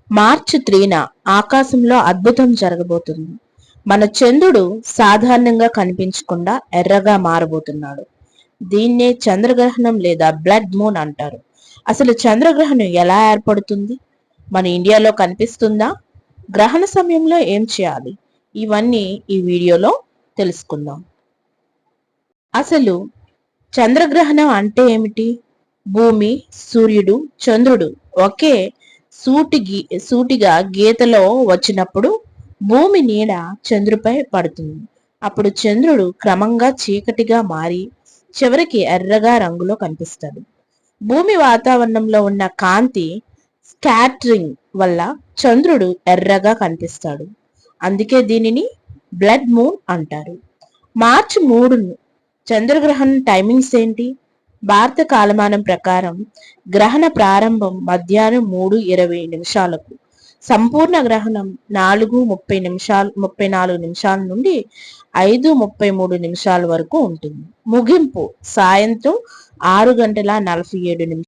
మార్చి 3న ఆకాశంలో అద్భుతం జరగబోతుంది. మన చంద్రుడు సాధారణంగా కనిపించకుండా ఎర్రగా మారబోతున్నాడు. దీన్నే చంద్రగ్రహణం లేదా బ్లడ్ మూన్ అంటారు. అసలు చంద్రగ్రహణం ఎలా ఏర్పడుతుంది? మన ఇండియాలో కనిపిస్తుందా? గ్రహణ సమయంలో ఏం చేయాలి? ఇవన్నీ ఈ వీడియోలో తెలుసుకుందాం. అసలు చంద్రగ్రహణం అంటే ఏమిటి? భూమి, సూర్యుడు, చంద్రుడు ఒకే సూటిగా గీతలో వచ్చినప్పుడు భూమి నీడ చంద్రుపై పడుతుంది. అప్పుడు చంద్రుడు క్రమంగా చీకటిగా మారి చివరికి ఎర్రగా రంగులో కనిపిస్తాడు. భూమి వాతావరణంలో ఉన్న కాంతి స్కాటరింగ్ వల్ల చంద్రుడు ఎర్రగా కనిపిస్తాడు. అందుకే దీనిని బ్లడ్ మూన్ అంటారు. మార్చి 3 చంద్రగ్రహణం టైమింగ్స్ ఏంటి? భారత కాలమానం ప్రకారం గ్రహణ ప్రారంభం మధ్యాహ్నం 3:20 సంపూర్ణ గ్రహణం 4:34 నుండి 5:33 వరకు ఉంటుంది. ముగింపు సాయంత్రం 6:47